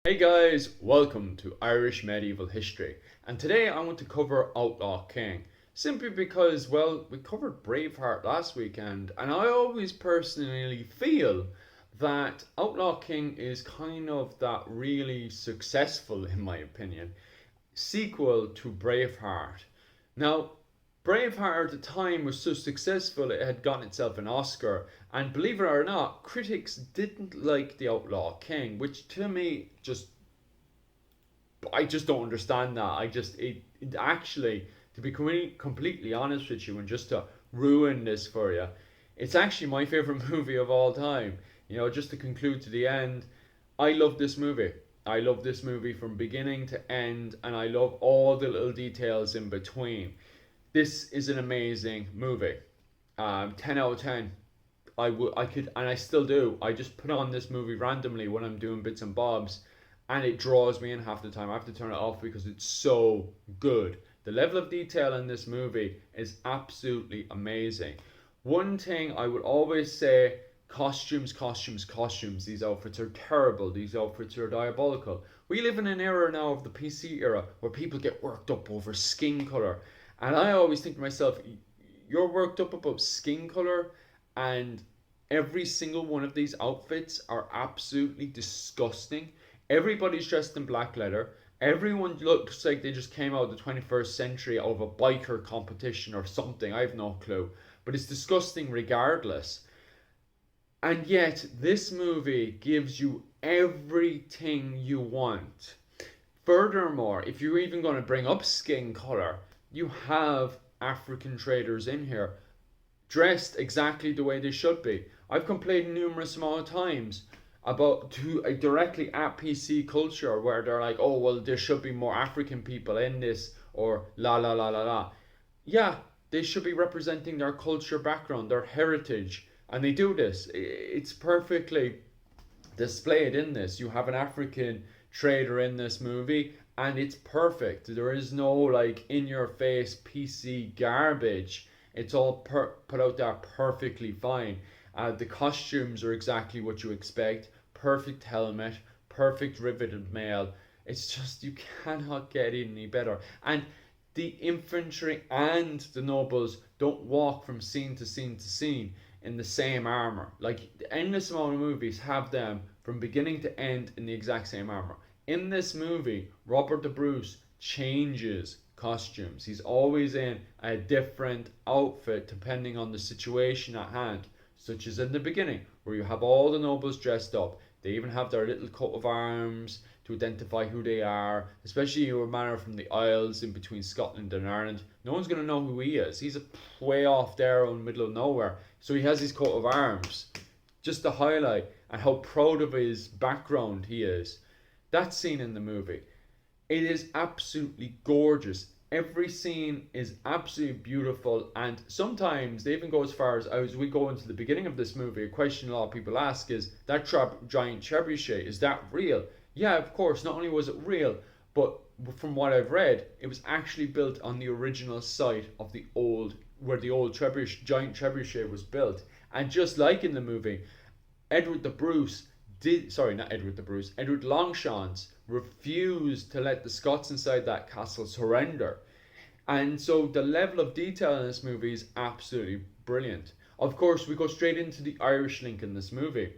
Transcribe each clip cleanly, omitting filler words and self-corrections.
Hey guys, welcome to Irish Medieval History, and today I want to cover Outlaw King, simply because, well, we covered Braveheart last weekend, and I always personally feel that Outlaw King is kind of that really successful, in my opinion, sequel to Braveheart. Now, Braveheart at the time was so successful it had gotten itself an Oscar, and believe it or not, critics didn't like the Outlaw King, which to me I just don't understand that. It actually, to be completely honest with you, and just to ruin this for you, it's actually my favorite movie of all time. Just to conclude to the end, I love this movie. I love this movie from beginning to end, and I love all the little details in between. This is an amazing movie. 10 out of 10. I could, and I still do. I just put on this movie randomly when I'm doing bits and bobs, and it draws me in half the time. I have to turn it off because it's so good. The level of detail in this movie is absolutely amazing. One thing I would always say: costumes, costumes, costumes. These outfits are terrible. These outfits are diabolical. We live in an era now of the PC era where people get worked up over skin color. And I always think to myself, you're worked up about skin color, and every single one of these outfits are absolutely disgusting. Everybody's dressed in black leather. Everyone looks like they just came out of the 21st century out of a biker competition or something. I have no clue. But it's disgusting regardless. And yet, this movie gives you everything you want. Furthermore, if you're even going to bring up skin color, you have African traders in here dressed exactly the way they should be. I've complained numerous amount of times about directly at PC culture where they're like, oh well, there should be more African people in this, or la la la la la. Yeah, they should be representing their culture background, their heritage, and they do this. It's perfectly displayed in this. You have an African trader in this movie, and it's perfect. There is no like in your face PC garbage. It's all put out there perfectly fine. The costumes are exactly what you expect. Perfect helmet, perfect riveted mail. It's just, you cannot get any better. And the infantry and the nobles don't walk from scene to scene to scene in the same armor. Like, the endless amount of movies have them from beginning to end in the exact same armor. In this movie, Robert the Bruce changes costumes. He's always in a different outfit depending on the situation at hand, such as in the beginning, where you have all the nobles dressed up. They even have their little coat of arms to identify who they are, especially your man from the Isles in between Scotland and Ireland. No one's going to know who he is. He's way off there in the middle of nowhere. So he has his coat of arms just to highlight and how proud of his background he is. That scene in the movie, it is absolutely gorgeous. Every scene is absolutely beautiful, and sometimes they even go as far as we go into the beginning of this movie, a question a lot of people ask is, that giant trebuchet, is that real? Yeah, of course, not only was it real, but from what I've read, it was actually built on the original site of where the old giant trebuchet was built. And just like in the movie, Edward the Bruce not Edward the Bruce, Edward Longchamps refused to let the Scots inside that castle surrender. And so the level of detail in this movie is absolutely brilliant. Of course, we go straight into the Irish link in this movie.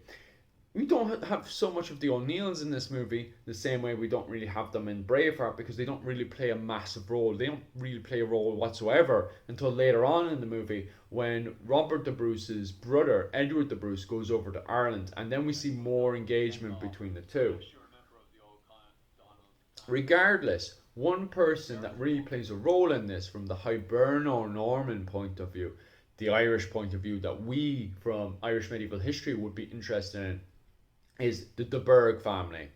We don't have so much of the O'Neills in this movie the same way we don't really have them in Braveheart, because they don't really play a massive role. They don't really play a role whatsoever until later on in the movie when Robert the Bruce's brother, Edward the Bruce, goes over to Ireland, and then we see more engagement between the two. Regardless, one person that really plays a role in this from the Hiberno-Norman point of view, the Irish point of view that we from Irish medieval history would be interested in, is the de Burgh family.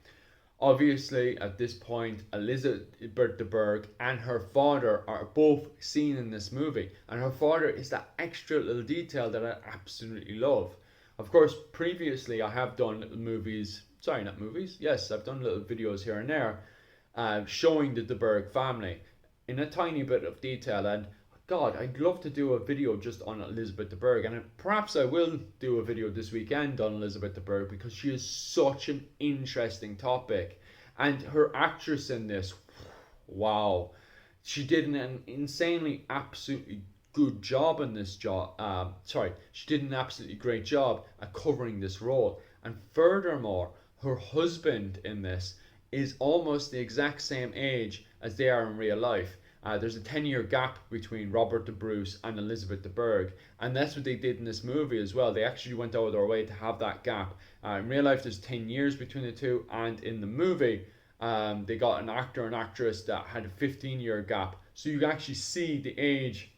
Obviously, at this point, Elizabeth de Burgh and her father are both seen in this movie, and her father is that extra little detail that I absolutely love. Of course, previously I have done little movies, sorry, not movies, yes, I've done little videos here and there showing the de Burgh family in a tiny bit of detail, and God, I'd love to do a video just on Elizabeth de Burgh, and perhaps I will do a video this weekend on Elizabeth de Burgh, because she is such an interesting topic, And her actress in this, wow, she did an insanely, absolutely good job in this job. She did an absolutely great job at covering this role. And furthermore, her husband in this is almost the exact same age as they are in real life. There's a 10-year gap between Robert the Bruce and Elizabeth de Burgh, and that's what they did in this movie as well. They actually went out of their way to have that gap. In real life, there's 10 years between the two, and in the movie, they got an actor and actress that had a 15-year gap. So you can actually see the age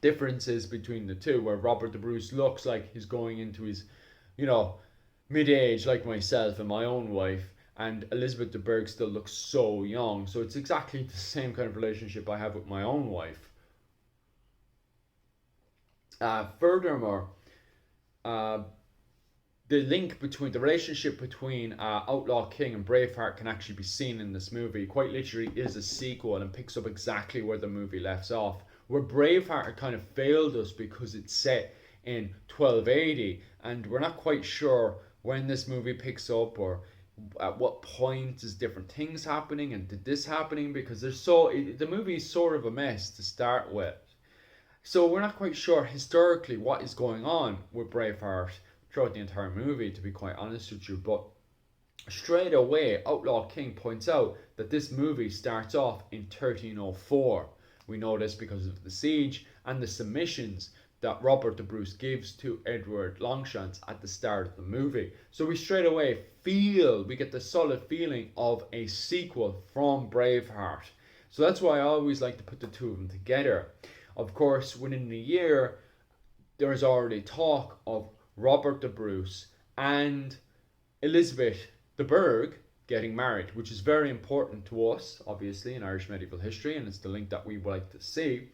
differences between the two, where Robert the Bruce looks like he's going into his, you know, mid-age, like myself and my own wife, and Elizabeth de Burgh still looks so young. So it's exactly the same kind of relationship I have with my own wife. Furthermore, uh, the relationship between Outlaw King and Braveheart can actually be seen in this movie. Quite literally is a sequel and picks up exactly where the movie left off. Where Braveheart kind of failed us because it's set in 1280, and we're not quite sure when this movie picks up or at what point is different things happening and did this happening, because the movie is sort of a mess to start with. So we're not quite sure historically what is going on with Braveheart throughout the entire movie, to be quite honest with you. But straight away, Outlaw King points out that this movie starts off in 1304. We know this because of the siege and the submissions that Robert the Bruce gives to Edward Longshanks at the start of the movie. So we straight away we get the solid feeling of a sequel from Braveheart. So that's why I always like to put the two of them together. Of course, within a year, there is already talk of Robert the Bruce and Elizabeth de Burgh getting married, which is very important to us, obviously, in Irish medieval history, and it's the link that we would like to see.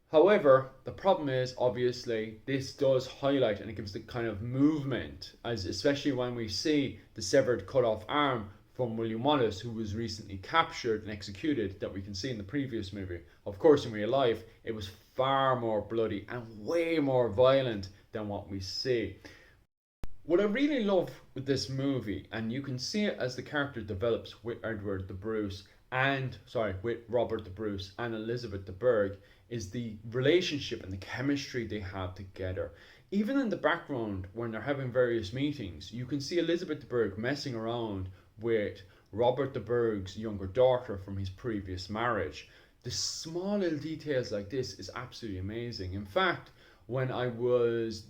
However, the problem is, obviously, this does highlight and it gives the kind of movement, as especially when we see the severed cut off arm from William Wallace, who was recently captured and executed, that we can see in the previous movie. Of course, in real life, it was far more bloody and way more violent than what we see. What I really love with this movie, and you can see it as the character develops with with Robert the Bruce and Elizabeth de Burgh, is the relationship and the chemistry they have together. Even in the background, when they're having various meetings, you can see Elizabeth de Burgh messing around with Robert de Burgh's younger daughter from his previous marriage. The small little details like this is absolutely amazing. In fact, when I was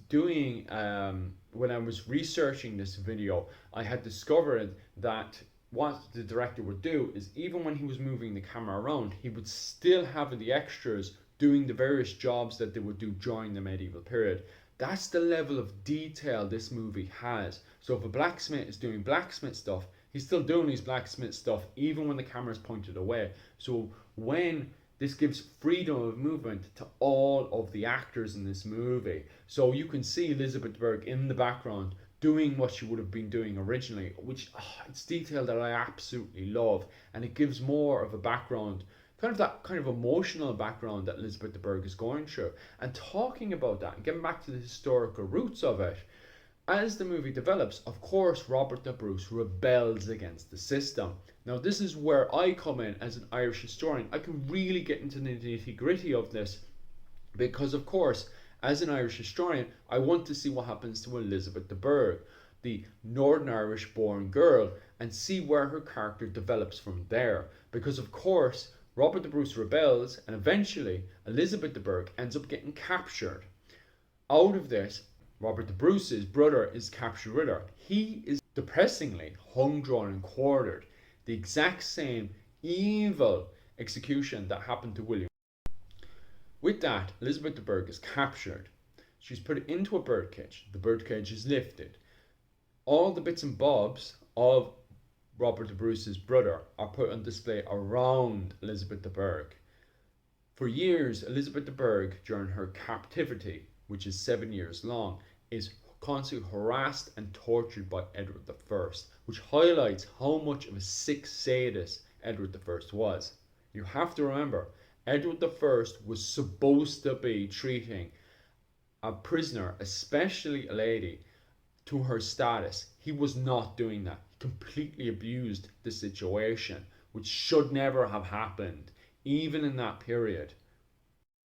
researching this video, I had discovered that what the director would do is, even when he was moving the camera around, he would still have the extras doing the various jobs that they would do during the medieval period. That's the level of detail this movie has. So if a blacksmith is doing blacksmith stuff, he's still doing his blacksmith stuff even when the camera is pointed away. So when this gives freedom of movement to all of the actors in this movie. So you can see Elizabeth de Burgh in the background doing what she would have been doing originally, which it's detail that I absolutely love, and it gives more of a background, that kind of emotional background that Elizabeth de Burgh is going through. And talking about that and getting back to the historical roots of it, as the movie develops, of course, Robert the Bruce rebels against the system. Now, this is where I come in as an Irish historian. I can really get into the nitty-gritty of this because, of course, as an Irish historian, I want to see what happens to Elizabeth de Burgh, the Northern Irish born girl, and see where her character develops from there. Because, of course, Robert the Bruce rebels, and eventually Elizabeth de Burgh ends up getting captured. Out of this, Robert the Bruce's brother is captured with her. He is depressingly hung, drawn, and quartered. The exact same evil execution that happened to William. With that, Elizabeth de Burgh is captured. She's put into a birdcage. The birdcage is lifted. All the bits and bobs of Robert the Bruce's brother are put on display around Elizabeth de Burgh. For years, Elizabeth de Burgh, during her captivity, which is 7 years long, is constantly harassed and tortured by Edward I, which highlights how much of a sick sadist Edward I was. You have to remember, Edward I was supposed to be treating a prisoner, especially a lady, to her status. He was not doing that. completely abused the situation, which should never have happened, even in that period.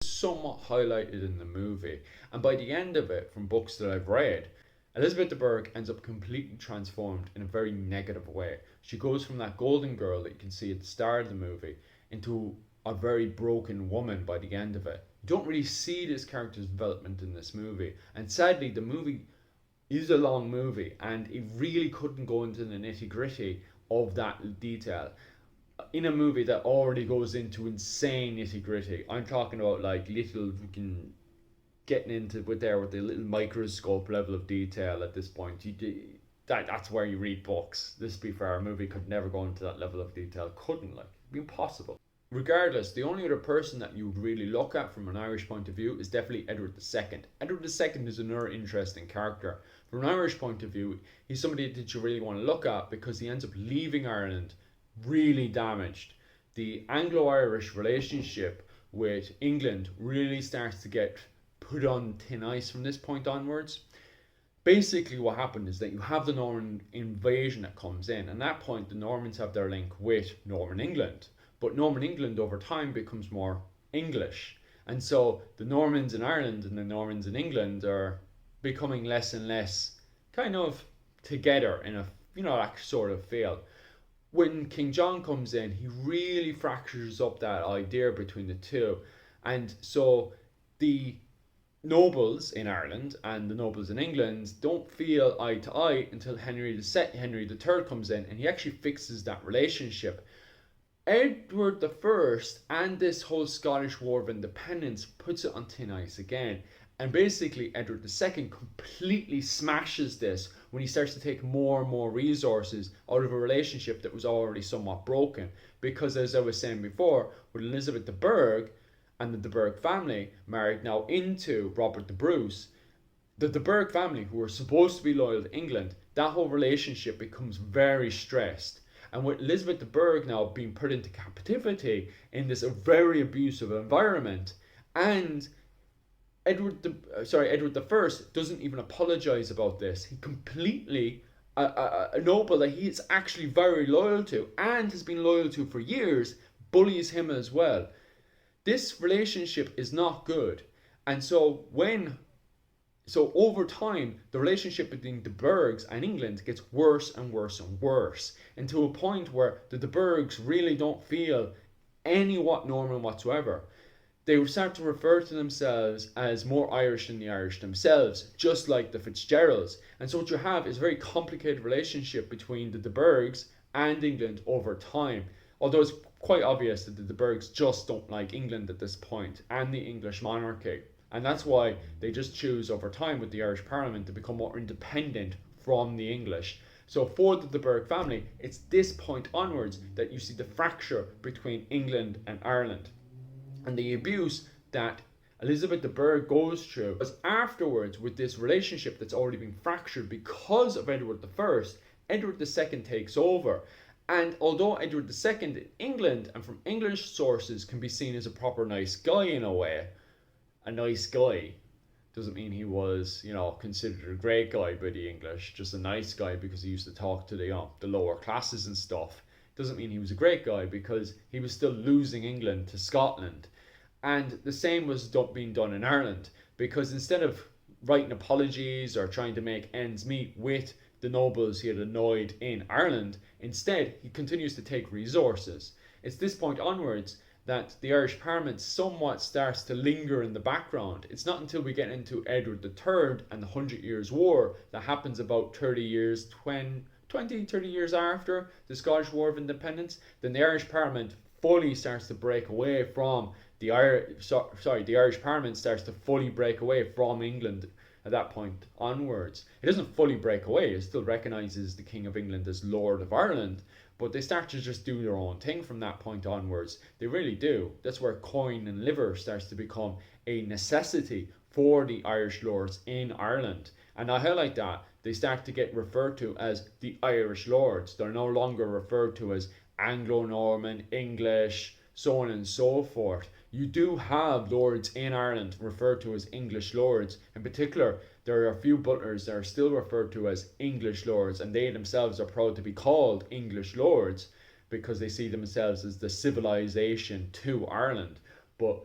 Somewhat highlighted in the movie, and by the end of it, from books that I've read, Elizabeth de Burgh ends up completely transformed in a very negative way. She goes from that golden girl that you can see at the start of the movie into a very broken woman by the end of it. You don't really see this character's development in this movie, and sadly, the movie is a long movie and it really couldn't go into the nitty gritty of that detail in a movie that already goes into insane nitty gritty. I'm talking about like little freaking getting into with the little microscope level of detail at this point. That's where you read books. This, to be fair, a movie could never go into that level of detail. Couldn't, like, it'd be impossible. Regardless, the only other person that you would really look at from an Irish point of view is definitely Edward II. Edward II is another interesting character. From an Irish point of view, he's somebody that you really want to look at because he ends up leaving Ireland really damaged. The Anglo-Irish relationship with England really starts to get put on thin ice from this point onwards. Basically what happened is that you have the Norman invasion that comes in, and at that point the Normans have their link with Norman England, but Norman England over time becomes more English, and so the Normans in Ireland and the Normans in England are becoming less and less kind of together in a that sort of feel. When King John comes in, he really fractures up that idea between the two, and so the nobles in Ireland and the nobles in England don't feel eye to eye until Henry III comes in, and he actually fixes that relationship. Edward I and this whole Scottish War of Independence puts it on thin ice again, and basically Edward II completely smashes this when he starts to take more and more resources out of a relationship that was already somewhat broken. Because as I was saying before, with Elizabeth de Burgh and the de Burgh family married now into Robert the Bruce, the de Burgh family, who were supposed to be loyal to England, that whole relationship becomes very stressed. And with Elizabeth de Burgh now being put into captivity in this very abusive environment, and Edward I doesn't even apologize about this. He completely, a noble that he is actually very loyal to and has been loyal to for years, bullies him as well. This relationship is not good, and so over time, the relationship between the Burghs and England gets worse and worse and worse, and to a point where the de Burghs really don't feel anywhat Norman whatsoever. They start to refer to themselves as more Irish than the Irish themselves, just like the Fitzgeralds. And so what you have is a very complicated relationship between the de Burghs and England over time. Although it's quite obvious that the de Burghs just don't like England at this point and the English monarchy. And that's why they just choose over time with the Irish Parliament to become more independent from the English. So for the de Burgh family, it's this point onwards that you see the fracture between England and Ireland. And the abuse that Elizabeth de Burgh goes through is afterwards, with this relationship that's already been fractured because of Edward I, Edward II takes over. And although Edward II in England and from English sources can be seen as a proper nice guy in a way, a nice guy doesn't mean he was, considered a great guy by the English, just a nice guy because he used to talk to the lower classes and stuff. Doesn't mean he was a great guy because he was still losing England to Scotland. And the same was being done in Ireland, because instead of writing apologies or trying to make ends meet with the nobles he had annoyed in Ireland, instead he continues to take resources. It's this point onwards that the Irish Parliament somewhat starts to linger in the background. It's not until we get into Edward III and the 100 Years' War that happens about 30 years after the Scottish War of Independence, then the Irish Parliament fully starts to break away from the Irish Parliament starts to fully break away from England at that point onwards. It doesn't fully break away, it still recognises the King of England as Lord of Ireland, but they start to just do their own thing from that point onwards. They really do. That's where coin and liver starts to become a necessity for the Irish lords in Ireland. And I highlight that they start to get referred to as the Irish lords. They're no longer referred to as Anglo-Norman, English, so on and so forth, you do have lords in Ireland referred to as English lords. In particular, there are a few butlers that are still referred to as English lords, and they themselves are proud to be called English lords because they see themselves as the civilization to Ireland. But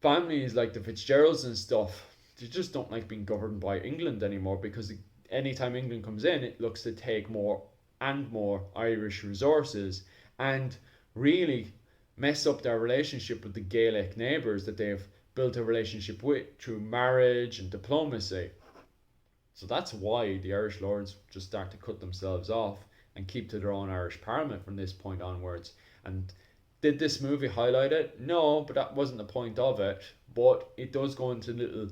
families like the Fitzgeralds and stuff, they just don't like being governed by England anymore, because anytime England comes in, it looks to take more and more Irish resources and really mess up their relationship with the Gaelic neighbours that they've built a relationship with through marriage and diplomacy. So that's why the Irish lords just start to cut themselves off and keep to their own Irish parliament from this point onwards. And did this movie highlight it? No, but that wasn't the point of it. But it does go into a little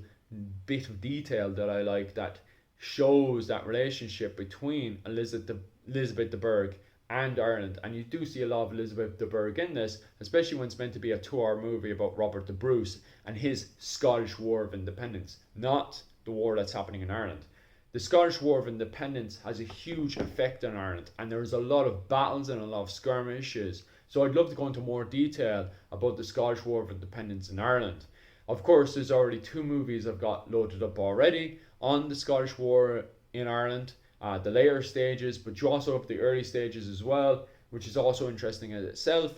bit of detail that I like, that shows that relationship between Elizabeth de Burgh and Ireland. And you do see a lot of Elizabeth de Burgh in this, especially when it's meant to be a 2-hour movie about Robert the Bruce and his Scottish War of Independence, not the war that's happening in Ireland. The Scottish War of Independence has a huge effect on Ireland, and there's a lot of battles and a lot of skirmishes. So I'd love to go into more detail about the Scottish War of Independence in Ireland. Of course, there's already 2 movies I've got loaded up already on the Scottish War in Ireland, the later stages, but you also have the early stages as well, which is also interesting in itself.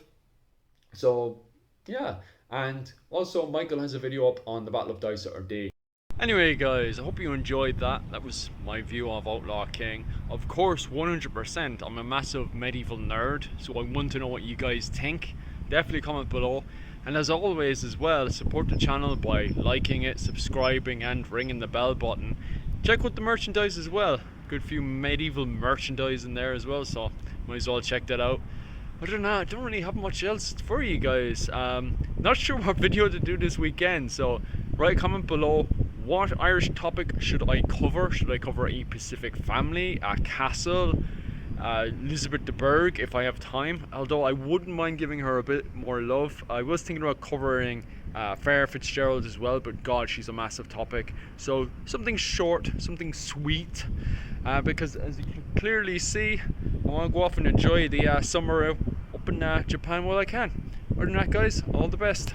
So yeah, and also Michael has a video up on the Battle of Loudoun. Anyway guys, I hope you enjoyed that. That was my view of Outlaw King. Of course, 100%, I'm a massive medieval nerd, so I want to know what you guys think. Definitely comment below. And as always as well, support the channel by liking it, subscribing and ringing the bell button. Check out the merchandise as well. Good few medieval merchandise in there as well, so might as well check that out. Other than that, I don't really have much else for you guys. Not sure what video to do this weekend, so write a comment below. What Irish topic should I cover? Should I cover a Pacific family, a castle, Elizabeth de Burgh if I have time? Although I wouldn't mind giving her a bit more love. I was thinking about covering Fair Fitzgerald as well, but God, she's a massive topic. So something short, something sweet, because as you can clearly see, I want to go off and enjoy the summer up in Japan while I can. Other than that guys, all the best.